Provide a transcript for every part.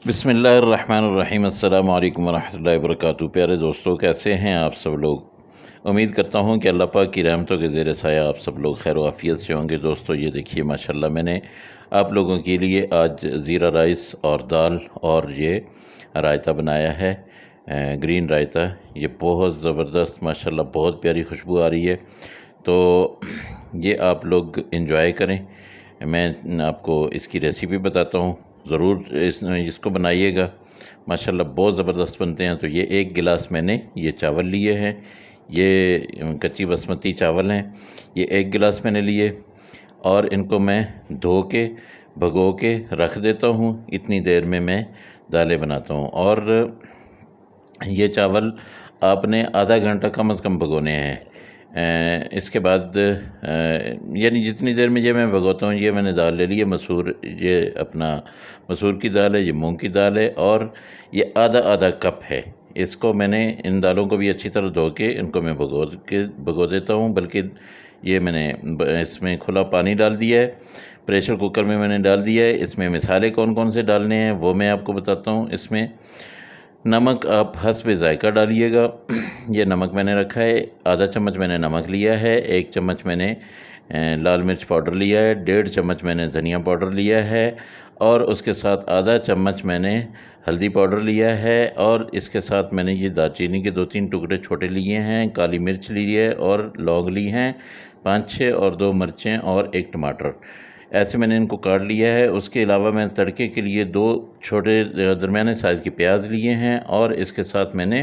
बिस्मिल्लाहिर्रहमानिर्रहीम अस्सलामु अलैकुम वरहमतुल्लाहि वबरकातुहू। प्यारे दोस्तों, कैसे हैं आप सब लोग। उम्मीद करता हूं कि अल्लाह पाक की रहमतों के ज़ेर साया आप सब लोग खैर आफियत से होंगे। दोस्तों, ये देखिए माशाल्लाह मैंने आप लोगों के लिए आज ज़ीरा राइस और दाल और ये रायता बनाया है, ग्रीन रायता। ये बहुत ज़बरदस्त माशाल्लाह बहुत प्यारी खुशबू आ रही है। तो ये आप लोग इंजॉय करें। मैं आपको इसकी रेसिपी बताता हूँ, ज़रूर इसको बनाइएगा। माशाल्लाह बहुत ज़बरदस्त बनते हैं। तो ये एक गिलास मैंने ये चावल लिए हैं, ये कच्ची बासमती चावल हैं। ये एक गिलास मैंने लिए और इनको मैं धो के भगो के रख देता हूँ। इतनी देर में मैं दालें बनाता हूँ। और ये चावल आपने आधा घंटा कम से कम भगोने हैं। इसके बाद यानी जितनी देर में ये मैं भगोता हूँ, ये मैंने दाल ले ली है मसूर, ये अपना मसूर की दाल है, ये मूंग की दाल है और ये आधा आधा कप है। इसको मैंने इन दालों को भी अच्छी तरह धो के इनको मैं भगो देता हूँ। बल्कि ये मैंने इसमें खुला पानी डाल दिया है, प्रेशर कुकर में मैंने डाल दिया है। इसमें मसाले कौन कौन से डालने हैं वो मैं आपको बताता हूँ। इसमें नमक आप हस्बे ज़ायका डालिएगा। ये नमक मैंने रखा है, आधा चम्मच मैंने नमक लिया है, 1 चम्मच मैंने लाल मिर्च पाउडर लिया है, 1.5 चम्मच मैंने धनिया पाउडर लिया है और उसके साथ आधा चम्मच मैंने हल्दी पाउडर लिया है। और इसके साथ मैंने ये दालचीनी के 2-3 टुकड़े छोटे लिए हैं, काली मिर्च ली है और लौंग ली हैं 5-6 और 2 मिर्चें और 1 टमाटर। ऐसे मैंने इनको काट लिया है। उसके अलावा मैंने तड़के के लिए 2 छोटे दरमियाने साइज़ के प्याज लिए हैं और इसके साथ मैंने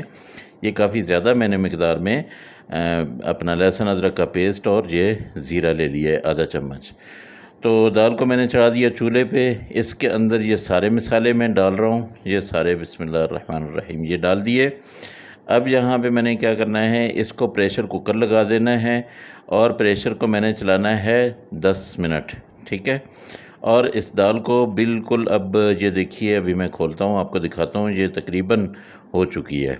ये काफ़ी ज़्यादा मैंने मिकदार में अपना लहसुन अदरक का पेस्ट और ये ज़ीरा ले लिया है आधा चम्मच। तो दाल को मैंने चढ़ा दिया चूल्हे पे। इसके अंदर ये सारे मसाले मैं डाल रहा हूँ, ये सारे बिस्मिल्लाहिर्रहमानिर्रहीम ये डाल दिए। अब यहाँ पे मैंने क्या करना है, इसको प्रेशर कुकर लगा देना है और प्रेशर को मैंने चलाना है 10 मिनट, ठीक है। और इस दाल को बिल्कुल, अब ये देखिए अभी मैं खोलता हूँ आपको दिखाता हूँ, ये तकरीबन हो चुकी है,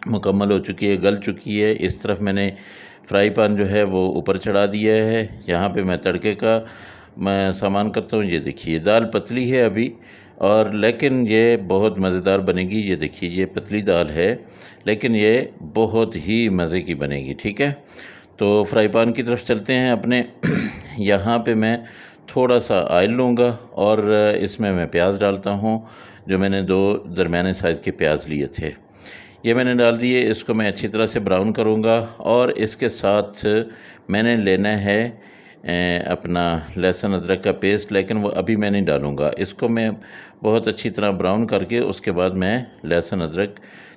मुकम्मल हो चुकी है, गल चुकी है। इस तरफ मैंने फ्राई पैन जो है वो ऊपर चढ़ा दिया है। यहाँ पे मैं तड़के का मैं सामान करता हूँ। ये देखिए दाल पतली है अभी, और लेकिन ये बहुत मज़ेदार बनेगी। ये देखिए ये पतली दाल है लेकिन ये बहुत ही मज़े की बनेगी, ठीक है। तो फ्राई पैन की तरफ चलते हैं अपने। यहाँ पे मैं थोड़ा सा ऑयल लूँगा और इसमें मैं प्याज डालता हूँ, जो मैंने 2 दरमियाने साइज़ के प्याज लिए थे, ये मैंने डाल दिए। इसको मैं अच्छी तरह से ब्राउन करूँगा और इसके साथ मैंने लेना है अपना लहसुन अदरक का पेस्ट, लेकिन वो अभी मैं नहीं डालूँगा। इसको मैं बहुत अच्छी तरह ब्राउन करके उसके बाद मैं लहसुन अदरक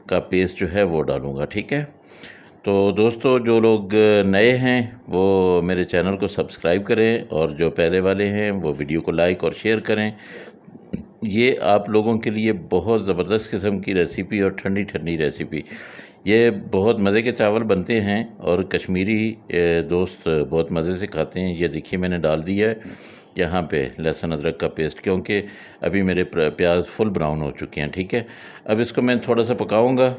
का पेस्ट जो है वो डालूँगा, ठीक है। तो दोस्तों, जो लोग नए हैं वो मेरे चैनल को सब्सक्राइब करें और जो पहले वाले हैं वो वीडियो को लाइक और शेयर करें। ये आप लोगों के लिए बहुत ज़बरदस्त किस्म की रेसिपी और ठंडी ठंडी रेसिपी, ये बहुत मज़े के चावल बनते हैं और कश्मीरी दोस्त बहुत मज़े से खाते हैं। ये देखिए मैंने डाल दिया है यहाँ पे लहसुन अदरक का पेस्ट, क्योंकि अभी मेरे प्याज फुल ब्राउन हो चुके हैं, ठीक है। अब इसको मैं थोड़ा सा पकाऊंगा,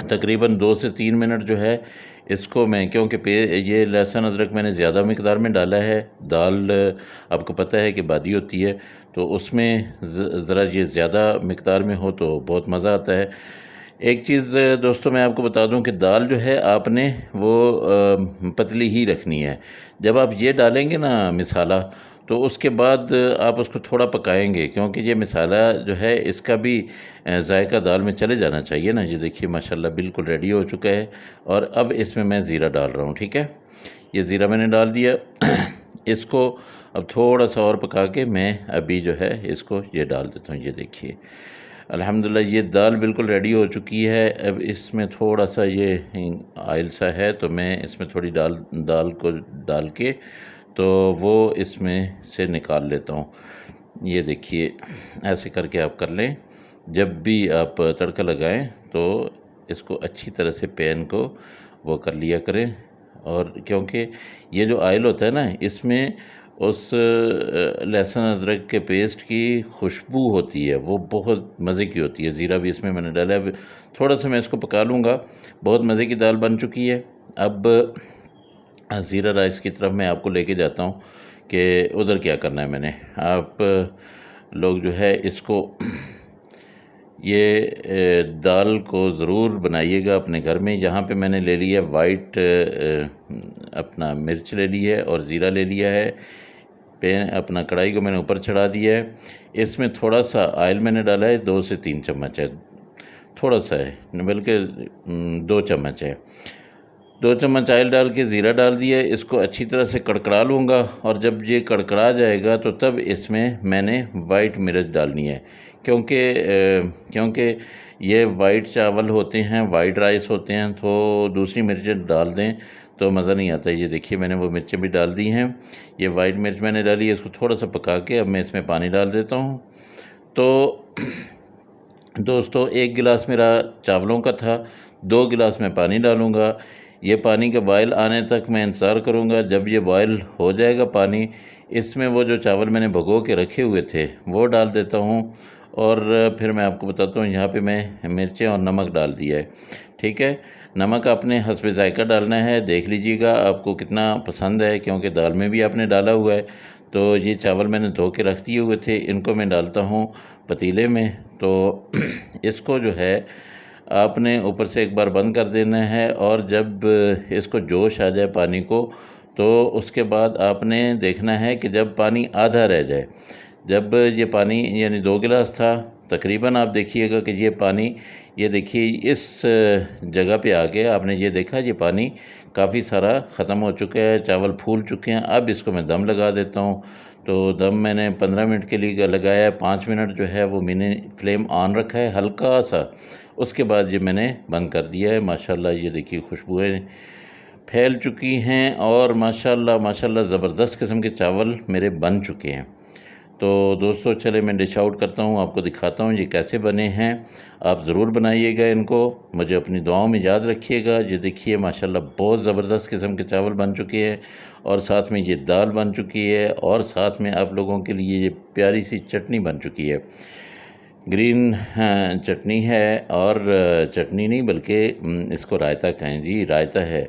तकरीबन 2 से 3 मिनट जो है इसको मैं, क्योंकि ये लहसुन अदरक मैंने ज़्यादा मिकदार में डाला है। दाल आपको पता है कि बादी होती है, तो उसमें ज़रा ये ज़्यादा मिकदार में हो तो बहुत मज़ा आता है। एक चीज़ दोस्तों मैं आपको बता दूं कि दाल जो है आपने वो पतली ही रखनी है। जब आप ये डालेंगे ना मिसाला, तो उसके बाद आप उसको थोड़ा पकाएंगे, क्योंकि ये मिसाला जो है इसका भी जायका दाल में चले जाना चाहिए ना। ये देखिए माशाल्लाह बिल्कुल रेडी हो चुका है और अब इसमें मैं ज़ीरा डाल रहा हूँ, ठीक है। ये ज़ीरा मैंने डाल दिया। इसको अब थोड़ा सा और पका के मैं अभी जो है इसको ये डाल देता हूँ। ये देखिए अल्हम्दुलिल्लाह ये दाल बिल्कुल रेडी हो चुकी है। अब इसमें थोड़ा सा ये ऑयल सा है, तो मैं इसमें थोड़ी दाल को डाल के तो वो इसमें से निकाल लेता हूँ। ये देखिए ऐसे करके आप कर लें। जब भी आप तड़का लगाएं तो इसको अच्छी तरह से पैन को वो कर लिया करें। और क्योंकि ये जो ऑयल होता है ना, इसमें उस लहसुन अदरक के पेस्ट की खुशबू होती है, वो बहुत मज़े की होती है। ज़ीरा भी इसमें मैंने डाला है। अब थोड़ा सा मैं इसको पका लूँगा। बहुत मज़े की दाल बन चुकी है। अब ज़ीरा राइस की तरफ मैं आपको लेके जाता हूँ कि उधर क्या करना है मैंने। आप लोग जो है इसको ये दाल को ज़रूर बनाइएगा अपने घर में। यहाँ पे मैंने ले लिया वाइट अपना मिर्च ले ली है और ज़ीरा ले लिया है। पैन अपना कढ़ाई को मैंने ऊपर चढ़ा दिया है। इसमें थोड़ा सा ऑयल मैंने डाला है, 2 से 3 चम्मच है, थोड़ा सा है बल्कि 2 चम्मच है। 2 चम्मच ऑयल डाल के ज़ीरा डाल दिया है। इसको अच्छी तरह से कड़कड़ा लूँगा और जब ये कड़कड़ा जाएगा तो तब इसमें मैंने वाइट मिर्च डालनी है, क्योंकि ये वाइट चावल होते हैं, वाइट राइस होते हैं, तो दूसरी मिर्चें डाल दें तो मज़ा नहीं आता। ये देखिए मैंने वो मिर्चें भी डाल दी हैं। ये वाइट मिर्च मैंने डाली है। इसको थोड़ा सा पका के अब मैं इसमें पानी डाल देता हूँ। तो दोस्तों 1 गिलास मेरा चावलों का था, 2 गिलास मैं पानी डालूँगा। ये पानी का बॉयल आने तक मैं इंतज़ार करूँगा। जब ये बॉयल हो जाएगा पानी, इसमें वो जो चावल मैंने भिगो के रखे हुए थे वो डाल देता हूँ और फिर मैं आपको बताता हूँ यहाँ पे मैं मिर्चें और नमक डाल दिया है। ठीक है, नमक आपने हस्बे ज़ायक़ा डालना है, देख लीजिएगा आपको कितना पसंद है, क्योंकि दाल में भी आपने डाला हुआ है। तो ये चावल मैंने धो के रख दिए हुए थे, इनको मैं डालता हूँ पतीले में। तो इसको जो है आपने ऊपर से एक बार बंद कर देना है और जब इसको जोश आ जाए पानी को, तो उसके बाद आपने देखना है कि जब पानी आधा रह जाए, जब ये पानी यानी 2 गिलास था तकरीबन, आप देखिएगा कि ये पानी, ये देखिए इस जगह पे आ गया। आपने ये देखा ये पानी काफ़ी सारा ख़त्म हो चुका है, चावल फूल चुके हैं। अब इसको मैं दम लगा देता हूँ। तो दम मैंने 15 मिनट के लिए लगाया है। 5 मिनट जो है वो मैंने फ्लेम ऑन रखा है हल्का सा, उसके बाद ये मैंने बंद कर दिया है। माशाल्लाह ये देखिए खुशबुएँ फैल चुकी हैं और माशाल्लाह माशाल्लाह ज़बरदस्त किस्म के चावल मेरे बन चुके हैं। तो दोस्तों चले मैं डिश आउट करता हूँ, आपको दिखाता हूँ ये कैसे बने हैं। आप ज़रूर बनाइएगा इनको, मुझे अपनी दुआओं में याद रखिएगा। ये देखिए माशाल्लाह बहुत ज़बरदस्त किस्म के चावल बन चुके हैं और साथ में ये दाल बन चुकी है और साथ में आप लोगों के लिए ये प्यारी सी चटनी बन चुकी है। ग्रीन चटनी है और चटनी नहीं बल्कि इसको रायता कहें जी, रायता है।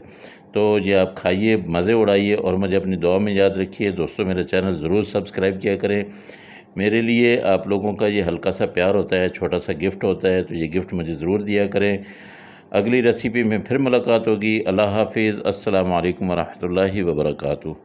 तो ये आप खाइए, मज़े उड़ाइए और मुझे अपनी दुआ में याद रखिए। दोस्तों मेरा चैनल ज़रूर सब्सक्राइब किया करें। मेरे लिए आप लोगों का ये हल्का सा प्यार होता है, छोटा सा गिफ्ट होता है, तो ये गिफ्ट मुझे ज़रूर दिया करें। अगली रेसिपी में फिर मुलाकात होगी। अल्लाह हाफ़िज़। अस्सलामु अलैकुम व रहमतुल्लाहि व बरकातुहू।